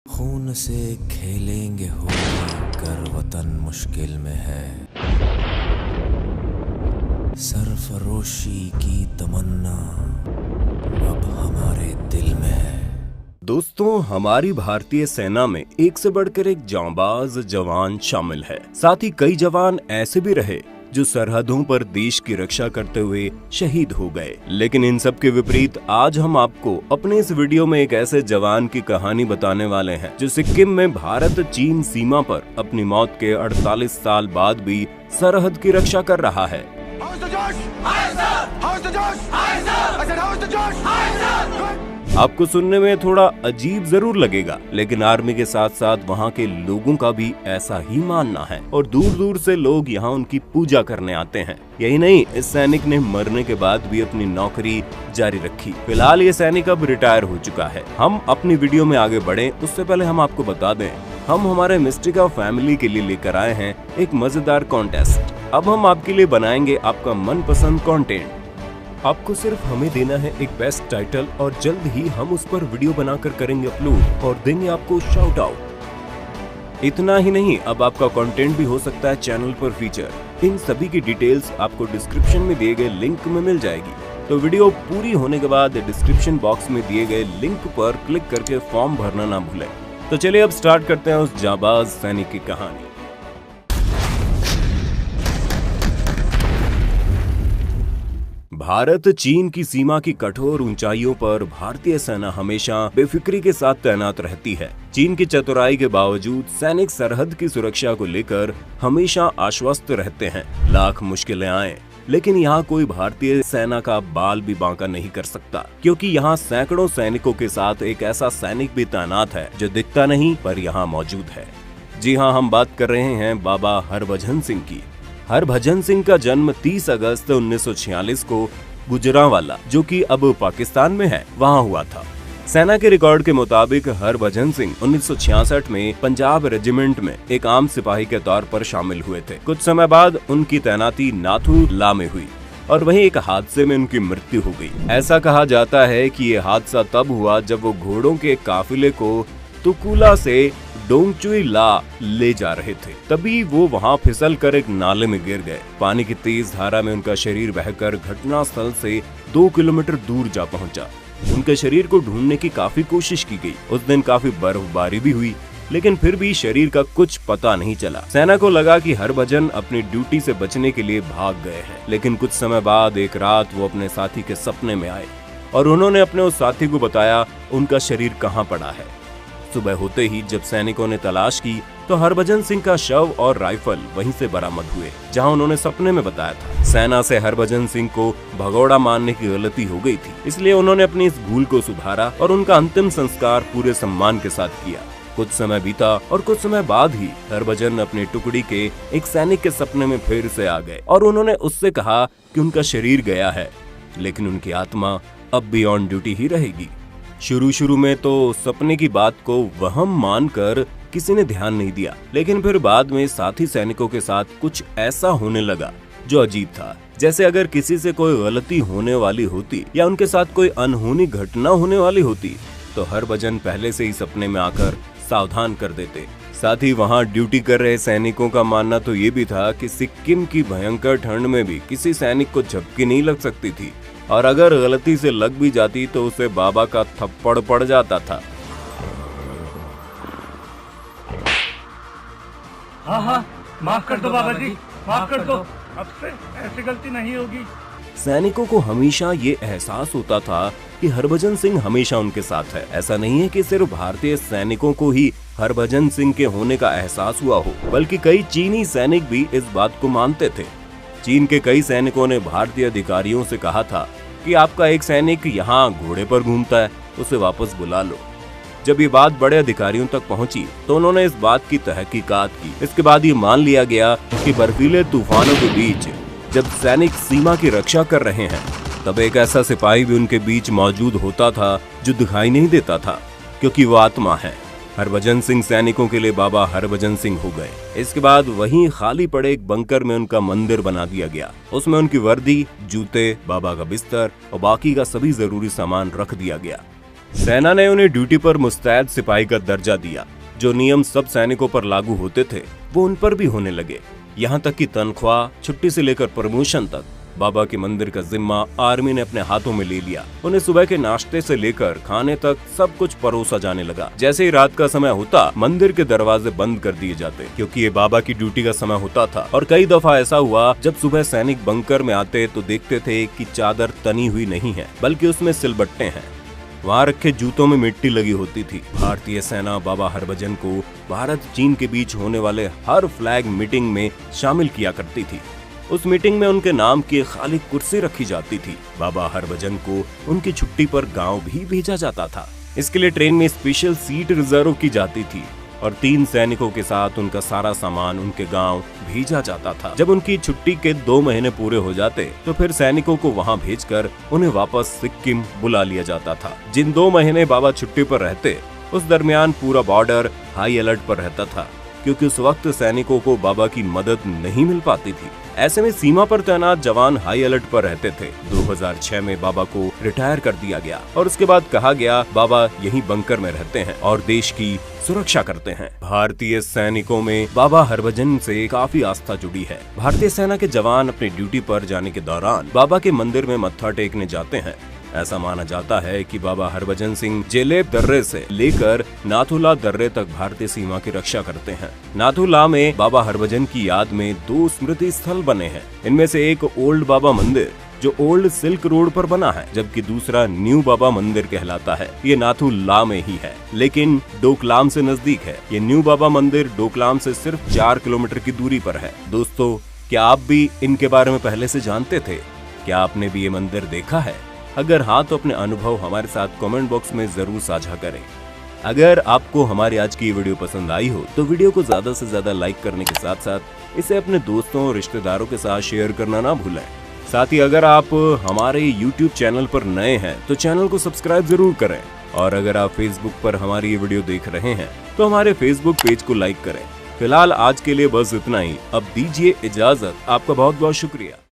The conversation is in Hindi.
खून से खेलेंगे होली कर वतन मुश्किल में है, सरफरोशी की तमन्ना अब हमारे दिल में है। दोस्तों, हमारी भारतीय सेना में एक से बढ़कर एक जांबाज जवान शामिल है। साथ ही कई जवान ऐसे भी रहे जो सरहदों पर देश की रक्षा करते हुए शहीद हो गए। लेकिन इन सब के विपरीत आज हम आपको अपने इस वीडियो में एक ऐसे जवान की कहानी बताने वाले हैं जो सिक्किम में भारत चीन सीमा पर अपनी मौत के 48 साल बाद भी सरहद की रक्षा कर रहा है। आपको सुनने में थोड़ा अजीब जरूर लगेगा, लेकिन आर्मी के साथ साथ वहाँ के लोगों का भी ऐसा ही मानना है और दूर दूर से लोग यहाँ उनकी पूजा करने आते हैं। यही नहीं, इस सैनिक ने मरने के बाद भी अपनी नौकरी जारी रखी। फिलहाल ये सैनिक अब रिटायर हो चुका है। हम अपनी वीडियो में आगे बढ़े उससे पहले हम आपको बता दें, हम हमारे मिस्टिका फैमिली के लिए लेकर आए हैं एक मजेदार कॉन्टेस्ट। अब हम आपके लिए बनाएंगे आपका मनपसंद कंटेंट। आपको सिर्फ हमें देना है एक बेस्ट टाइटल और जल्द ही हम उस पर वीडियो बनाकर करेंगे अपलोड और देंगे आपको शाउट आउट। इतना ही नहीं, अब आपका कंटेंट भी हो सकता है चैनल पर फीचर। इन सभी की डिटेल्स आपको डिस्क्रिप्शन में दिए गए लिंक में मिल जाएगी। तो वीडियो पूरी होने के बाद डिस्क्रिप्शन बॉक्स में दिए गए लिंक पर क्लिक करके फॉर्म भरना ना भूलें। तो चलिए अब स्टार्ट करते हैं उस जांबाज सैनिक की कहानी। भारत चीन की सीमा की कठोर ऊंचाइयों पर भारतीय सेना हमेशा बेफिक्री के साथ तैनात रहती है। चीन की चतुराई के बावजूद सैनिक सरहद की सुरक्षा को लेकर हमेशा आश्वस्त रहते हैं। लाख मुश्किलें आए, लेकिन यहाँ कोई भारतीय सेना का बाल भी बांका नहीं कर सकता, क्योंकि यहाँ सैकड़ों सैनिकों के साथ एक ऐसा सैनिक भी तैनात है जो दिखता नहीं पर यहाँ मौजूद है। जी हाँ, हम बात कर रहे हैं बाबा हरभजन सिंह की। हरभजन सिंह का जन्म 30 अगस्त 1946 को गुजरांवाला, जो कि अब पाकिस्तान में है, वहां हुआ था। सेना के रिकॉर्ड के मुताबिक हरभजन सिंह 1966 में पंजाब रेजिमेंट में एक आम सिपाही के तौर पर शामिल हुए थे। कुछ समय बाद उनकी तैनाती नाथू ला में हुई और वहीं एक हादसे में उनकी मृत्यु हो गई। ऐसा कहा जाता है कि ये हादसा तब हुआ जब वो घोड़ों के काफिले को तुकुला से डोंगचुई ला ले जा रहे थे। तभी वो वहां फिसल कर एक नाले में गिर गए। पानी की तेज धारा में उनका शरीर बहकर घटना स्थल से 2 किलोमीटर दूर जा पहुंचा। उनके शरीर को ढूंढने की काफी कोशिश की गई। उस दिन काफी बर्फबारी भी हुई, लेकिन फिर भी शरीर का कुछ पता नहीं चला। सेना को लगा कि हरभजन अपनी ड्यूटी से बचने के लिए भाग गए हैं, लेकिन कुछ समय बाद एक रात वो अपने साथी के सपने में आए और उन्होंने अपने उस साथी को बताया उनका शरीर कहाँ पड़ा है। सुबह होते ही जब सैनिकों ने तलाश की तो हरभजन सिंह का शव और राइफल वहीं से बरामद हुए, जहां उन्होंने सपने में बताया था। सेना से हरभजन सिंह को भगोड़ा मारने की गलती हो गई थी, इसलिए उन्होंने अपनी इस भूल को सुधारा और उनका अंतिम संस्कार पूरे सम्मान के साथ किया। कुछ समय बीता और कुछ समय बाद ही हरभजन अपनी टुकड़ी के एक सैनिक के सपने में फिर से आ गए और उन्होंने उससे कहा कि उनका शरीर गया है, लेकिन उनकी आत्मा अब भी ऑन ड्यूटी ही रहेगी। शुरू में तो सपने की बात को वहम मानकर किसी ने ध्यान नहीं दिया, लेकिन फिर बाद में साथी सैनिकों के साथ कुछ ऐसा होने लगा जो अजीब था। जैसे अगर किसी से कोई गलती होने वाली होती या उनके साथ कोई अनहोनी घटना होने वाली होती तो हरभजन पहले से ही सपने में आकर सावधान कर देते। साथ ही वहाँ ड्यूटी कर रहे सैनिकों का मानना तो ये भी था कि सिक्किम की भयंकर ठंड में भी किसी सैनिक को झपकी नहीं लग सकती थी और अगर गलती से लग भी जाती तो उसे बाबा का थप्पड़ पड़ जाता था। हाँ, माफ कर दो बाबा जी, माफ कर दो, अब से ऐसी गलती नहीं होगी। सैनिकों को हमेशा ये एहसास होता था कि हरभजन सिंह हमेशा उनके साथ है। ऐसा नहीं है कि सिर्फ भारतीय सैनिकों को ही हरभजन सिंह के होने का एहसास हुआ हो, बल्कि कई चीनी सैनिक भी इस बात को मानते थे। चीन के कई सैनिकों ने भारतीय अधिकारियों से कहा था कि आपका एक सैनिक यहाँ घोड़े पर घूमता है, उसे वापस बुला लो। जब ये बात बड़े अधिकारियों तक पहुंची तो उन्होंने इस बात की तहकीकात की। इसके बाद ये मान लिया गया कि बर्फीले तूफानों के बीच जब सैनिक सीमा की रक्षा कर रहे हैं तब एक ऐसा सिपाही भी उनके बीच मौजूद होता था जो दिखाई नहीं देता था, क्योंकि वो आत्मा है। हरभजन सिंह सैनिकों के लिए बाबा हरभजन सिंह हो गए। इसके बाद वहीं खाली पड़े एक बंकर में उनका मंदिर बना दिया गया। उसमें उनकी वर्दी, जूते, बाबा का बिस्तर और बाकी का सभी जरूरी सामान रख दिया गया। सेना ने उन्हें ड्यूटी पर मुस्तैद सिपाही का दर्जा दिया। जो नियम सब सैनिकों पर लागू होते थे वो उन पर भी होने लगे। यहाँ तक कि तनख्वाह, छुट्टी से लेकर प्रमोशन तक बाबा के मंदिर का जिम्मा आर्मी ने अपने हाथों में ले लिया। उन्हें सुबह के नाश्ते से लेकर खाने तक सब कुछ परोसा जाने लगा। जैसे ही रात का समय होता मंदिर के दरवाजे बंद कर दिए जाते, क्योंकि ये बाबा की ड्यूटी का समय होता था। और कई दफा ऐसा हुआ जब सुबह सैनिक बंकर में आते तो देखते थे कि चादर तनी हुई नहीं है बल्कि उसमें सिलबट्टे हैं। वहाँ रखे जूतों में मिट्टी लगी होती थी। भारतीय सेना बाबा हरभजन को भारत चीन के बीच होने वाले हर फ्लैग मीटिंग में शामिल किया करती थी। उस मीटिंग में उनके नाम की खाली कुर्सी रखी जाती थी। बाबा हरभजन को उनकी छुट्टी पर गांव भी भेजा जाता था। इसके लिए ट्रेन में स्पेशल सीट रिजर्व की जाती थी और 3 सैनिकों के साथ उनका सारा सामान उनके गांव भेजा जाता था। जब उनकी छुट्टी के 2 महीने पूरे हो जाते तो फिर सैनिकों को वहां भेजकर उन्हें वापस सिक्किम बुला लिया जाता था। जिन 2 महीने बाबा छुट्टी पर रहते उस दरमियान पूरा बॉर्डर हाई अलर्ट पर रहता था, क्योंकि उस वक्त सैनिकों को बाबा की मदद नहीं मिल पाती थी। ऐसे में सीमा पर तैनात जवान हाई अलर्ट पर रहते थे। 2006 में बाबा को रिटायर कर दिया गया और उसके बाद कहा गया बाबा यहीं बंकर में रहते हैं और देश की सुरक्षा करते हैं। भारतीय सैनिकों में बाबा हरभजन से काफी आस्था जुड़ी है। भारतीय सेना के जवान अपनी ड्यूटी पर जाने के दौरान बाबा के मंदिर में मत्था टेकने जाते हैं। ऐसा माना जाता है कि बाबा हरभजन सिंह जेलेब दर्रे से लेकर नाथुला दर्रे तक भारतीय सीमा की रक्षा करते हैं। नाथुला में बाबा हरभजन की याद में 2 स्मृति स्थल बने हैं। इनमें से एक ओल्ड बाबा मंदिर जो ओल्ड सिल्क रोड पर बना है, जबकि दूसरा न्यू बाबा मंदिर कहलाता है। ये नाथुला में ही है लेकिन डोकलाम से नजदीक है। ये न्यू बाबा मंदिर डोकलाम से सिर्फ 4 किलोमीटर की दूरी पर है। दोस्तों, क्या आप भी इनके बारे में पहले से जानते थे? क्या आपने भी ये मंदिर देखा है? अगर हाँ तो अपने अनुभव हमारे साथ कमेंट बॉक्स में जरूर साझा करें। अगर आपको हमारी आज की वीडियो पसंद आई हो तो वीडियो को ज्यादा से ज्यादा लाइक करने के साथ साथ इसे अपने दोस्तों और रिश्तेदारों के साथ शेयर करना ना भूलें। साथ ही अगर आप हमारे YouTube चैनल पर नए हैं तो चैनल को सब्सक्राइब जरूर करें। और अगर आप Facebook पर हमारी ये वीडियो देख रहे हैं तो हमारे Facebook पेज को लाइक करें। फिलहाल आज के लिए बस इतना ही। अब दीजिए इजाजत। आपका बहुत बहुत शुक्रिया।